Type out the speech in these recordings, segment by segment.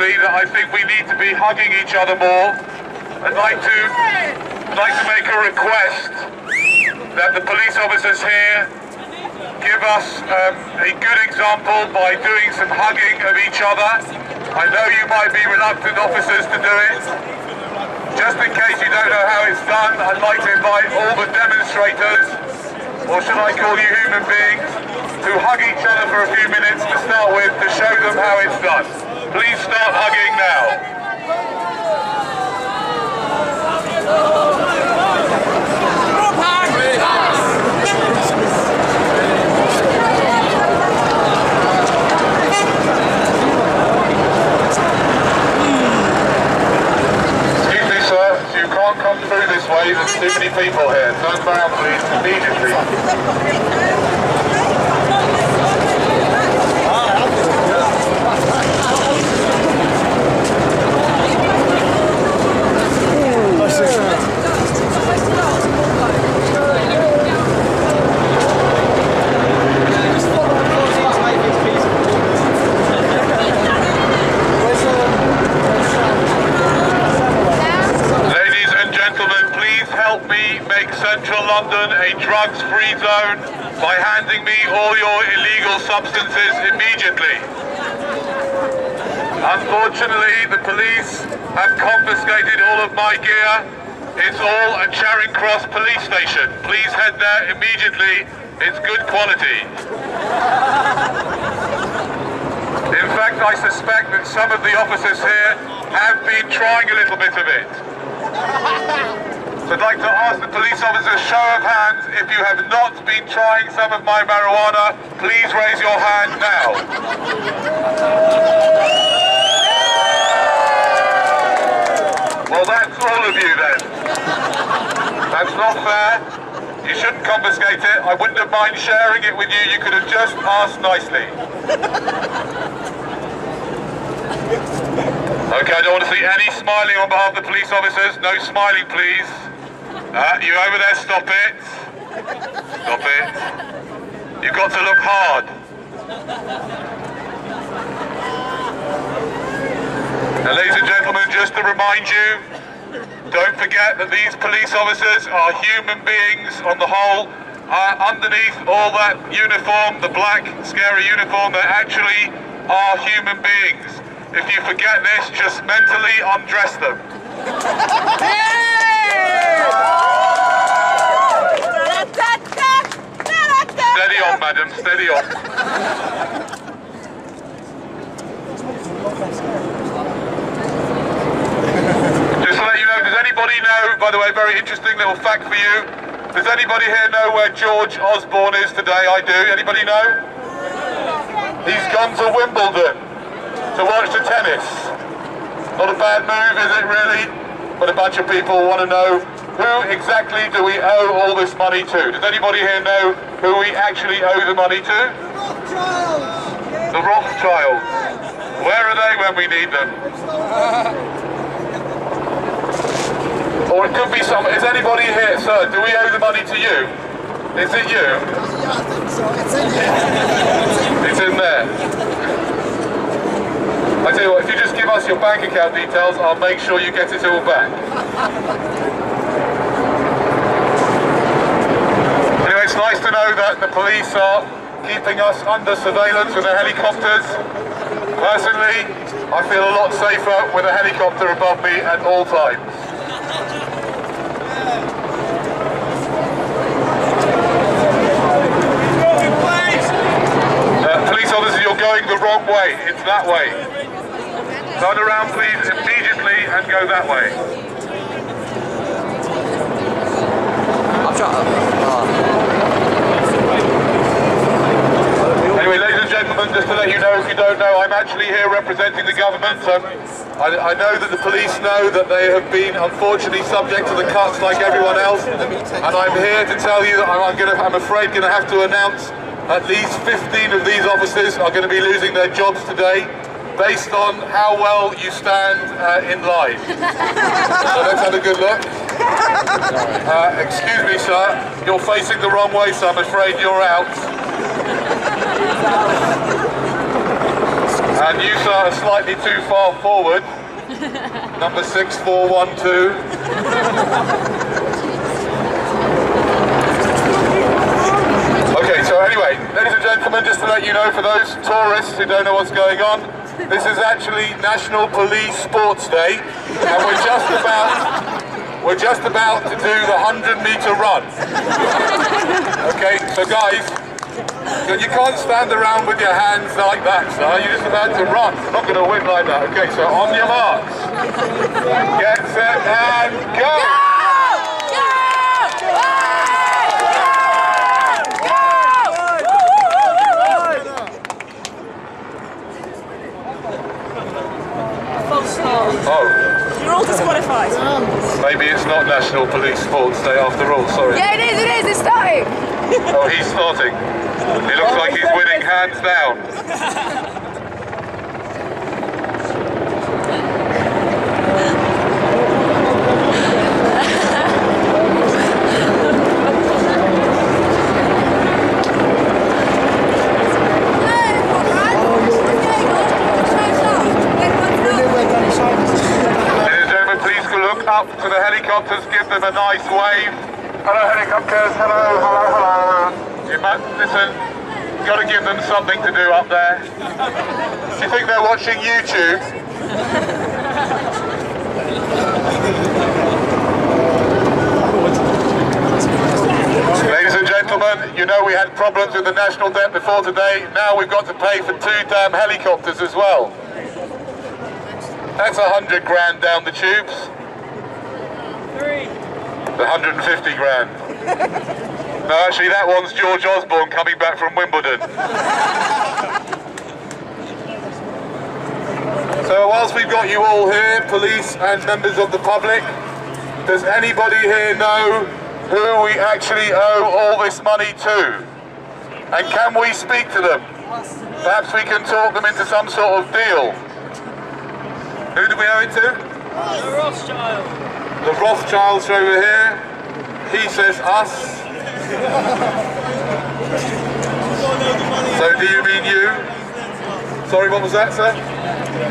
actually that I think we need to be hugging each other more. I'd like to make a request that the police officers here give us a good example by doing some hugging of each other. I know you might be reluctant officers to do it. Just in case you don't know how it's done, I'd like to invite all the demonstrators, or should I call you human beings, to hug each other for a few minutes to start with, to show them how it's done. Please start hugging now. Excuse me, sir, you can't come through this way, there's too many people here. Turn around, please, immediately. Central London a drugs-free zone by handing me all your illegal substances immediately. Unfortunately, the police have confiscated all of my gear. It's all at Charing Cross police station. Please head there immediately. It's good quality. In fact, I suspect that some of the officers here have been trying a little bit of it. So I'd like to ask the police officers, show of hands, if you have not been trying some of my marijuana, please raise your hand now. Well, that's all of you then. That's not fair. You shouldn't confiscate it. I wouldn't have mind sharing it with you. You could have just asked nicely. Okay, I don't want to see any smiling on behalf of the police officers. No smiling, please. You over there, stop it. Stop it. You've got to look hard. And ladies and gentlemen, just to remind you, don't forget that these police officers are human beings on the whole. Underneath all that uniform, the black, scary uniform, they actually are human beings. If you forget this, just mentally undress them. Steady on, madam, steady on. Just to let you know, does anybody know, by the way, very interesting little fact for you, does anybody here know where George Osborne is today? I do. Anybody know? He's gone to Wimbledon to watch the tennis. Not a bad move, is it really? But a bunch of people want to know, who exactly do we owe all this money to? Does anybody here know who we actually owe the money to? The Rothschilds. Where are they when we need them? Or it could be some... Is anybody here, sir? Do we owe the money to you? Is it you? Yeah, I think so. It's in there. It's in there. I tell you what, if you just give us your bank account details, I'll make sure you get it all back. Anyway, it's nice to know that the police are keeping us under surveillance with their helicopters. Personally, I feel a lot safer with a helicopter above me at all times. Police officers, you're going the wrong way. It's that way. Turn around, please, immediately and go that way. Anyway, ladies and gentlemen, just to let you know, if you don't know, I'm actually here representing the government. I know that the police know that they have been unfortunately subject to the cuts like everyone else, and I'm here to tell you that I'm afraid going to have to announce at least 15 of these officers are going to be losing their jobs today, based on how well you stand in line. So let's have a good look. Excuse me, sir, you're facing the wrong way, so I'm afraid you're out. And you are slightly too far forward. Number 6412. Okay, so anyway, ladies and gentlemen, just to let you know, for those tourists who don't know what's going on, this is actually National Police Sports Day, and we're just about to do the 100-meter run. Okay, so guys, you can't stand around with your hands like that, sir. You're just about to run. You're not going to win like that. Okay, so on your marks, get set and go! Oh. You're all disqualified. Maybe it's not National Police Sports Day after all, sorry. Yeah, it is, it's starting. Oh, he's starting. He looks like he's winning hands down. Up to the helicopters, give them a nice wave. Hello helicopters, hello, hello, hello. Listen, you've got to give them something to do up there. Do you think they're watching YouTube? Ladies and gentlemen, you know we had problems with the national debt before today. Now we've got to pay for 2 damn helicopters as well. That's 100 grand down the tubes. 150 grand. No, actually that one's George Osborne coming back from Wimbledon. So whilst we've got you all here, police and members of the public, does anybody here know who we actually owe all this money to? And can we speak to them? Perhaps we can talk them into some sort of deal. Who do we owe it to? The Rothschild. The Rothschilds are over here. He says us. So do you mean you? Sorry, what was that, sir? I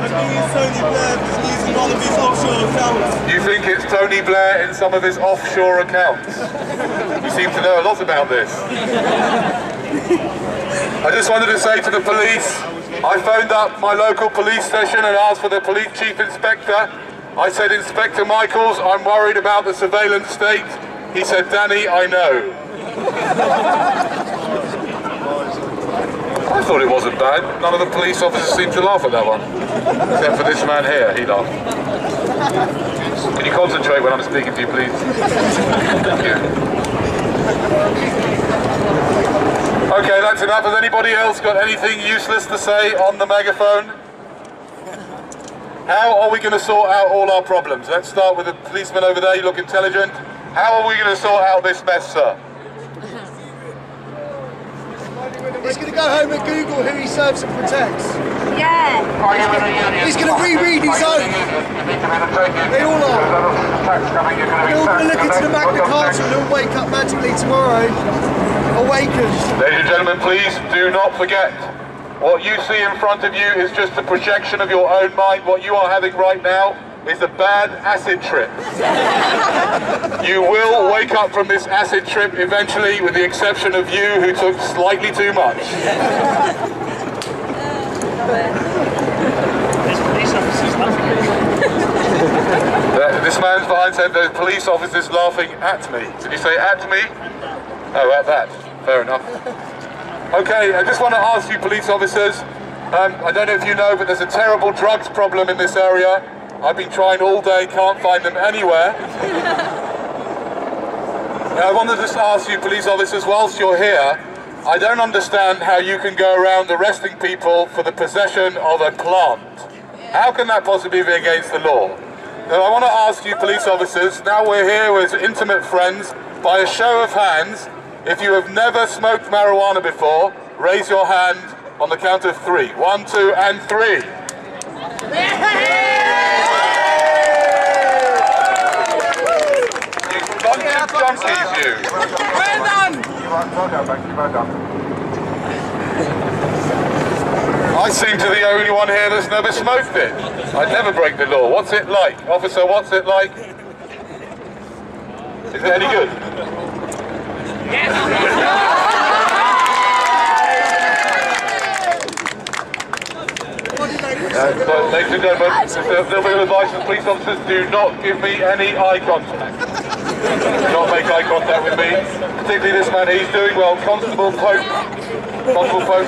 think it's Tony Blair using one of his offshore accounts. You think it's Tony Blair in some of his offshore accounts? You seem to know a lot about this. I just wanted to say to the police, I phoned up my local police station and asked for the police chief inspector. I said, Inspector Michaels, I'm worried about the surveillance state. He said, Danny, I know. I thought it wasn't bad. None of the police officers seemed to laugh at that one. Except for this man here, he laughed. Can you concentrate when I'm speaking to you, please? Thank you. Okay, that's enough. Has anybody else got anything useless to say on the megaphone? How are we going to sort out all our problems? Let's start with the policeman over there. You look intelligent. How are we going to sort out this mess, sir? He's going to go home and Google who he serves and protects. Yeah. He's going to reread his own. They all are. They're all going to look into the Magna Carta and they'll wake up magically tomorrow, awakened. Ladies and gentlemen, please do not forget. What you see in front of you is just a projection of your own mind. What you are having right now is a bad acid trip. You will wake up from this acid trip eventually, with the exception of you, who took slightly too much. This man's behind said the police officer's laughing at me. Did you say at me? Oh, at that. Fair enough. Okay, I just want to ask you police officers, I don't know if you know, but there's a terrible drugs problem in this area. I've been trying all day, can't find them anywhere. Now, I want to just ask you police officers, whilst you're here, I don't understand how you can go around arresting people for the possession of a plant. How can that possibly be against the law? Now, I want to ask you police officers, now we're here as intimate friends, by a show of hands, if you have never smoked marijuana before, raise your hand on the count of 3. 1, 2, and 3. You bunch of junkies, you. Well done. I I seem to be the only one here that's never smoked it. I'd never break the law. What's it like? Officer, what's it like? Is it any good? Ladies and gentlemen, just a little bit of advice to police officers: do not give me any eye contact. Do not make eye contact with me. Particularly this man, he's doing well. Constable Pope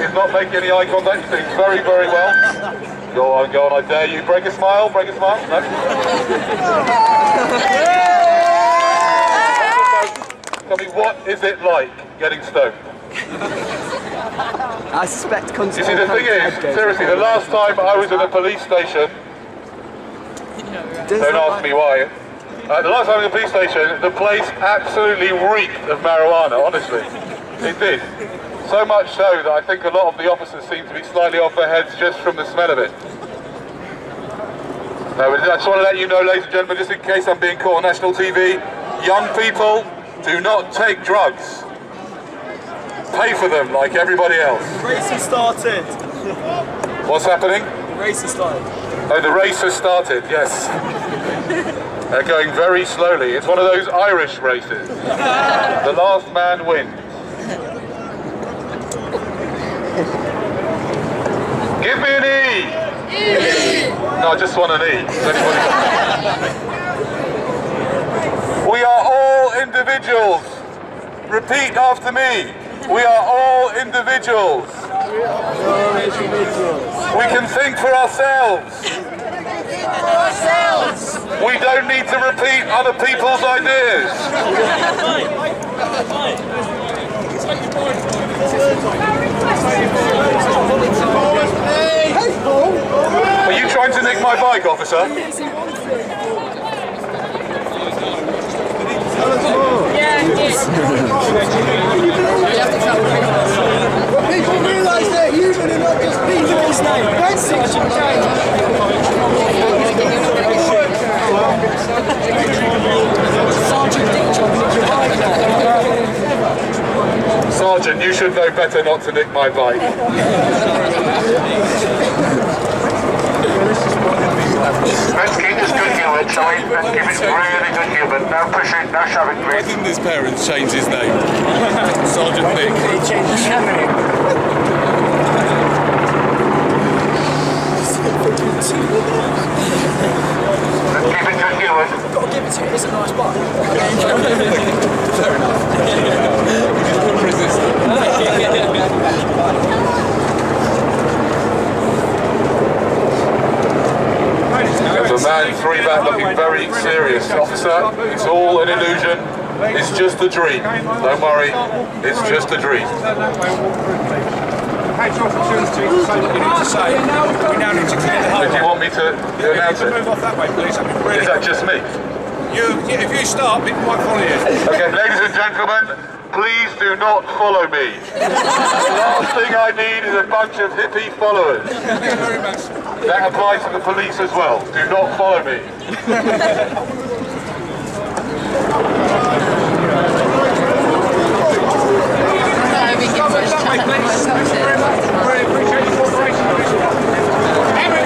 is not making any eye contact. He's doing very, very well. Go on, I dare you. Break a smile, break a smile. No? Tell me, what is it like getting stoned? I suspect Constable. You see, the thing is, seriously, the last time I was in a police station, don't ask me why. The last time I was in a police station, the place absolutely reeked of marijuana, honestly. It did. So much so that I think a lot of the officers seem to be slightly off their heads just from the smell of it. No, I just want to let you know, ladies and gentlemen, just in case I'm being caught on national TV, young people, do not take drugs. Pay for them like everybody else. The race has started. What's happening? The race has started. Oh, the race has started, yes. They're going very slowly. It's one of those Irish races. The last man wins. Give me an E! No, I just want an E. We are all individuals. Repeat after me. We are all individuals. We can think for ourselves. We don't need to repeat other people's ideas. Are you trying to nick my bike, officer? People realise they're human and not just people. Don't Sergeant Sergeant, you should know better not to nick my bike. Let's keep this good humour, shall we? Let's keep it really good humour. No pushing, no shoving, Why please. didn't his parents change his name? Sergeant Nick. Let's keep it good humour. I've got to give it to you, it's a nice bike. Fair enough. Resistant. There's a man 3 back looking very serious. Officer, it's all an illusion. It's just a dream. Don't worry, it's just a dream. We now need to clear the whole. Do you want me to announce it? Move off that way, please. That'd be Is brilliant. that just me? If you stop, people might follow you. Okay, ladies and gentlemen, please do not follow me. The last thing I need is a bunch of hippie followers. Thank you very much. That applies to the police as well. Do not follow me.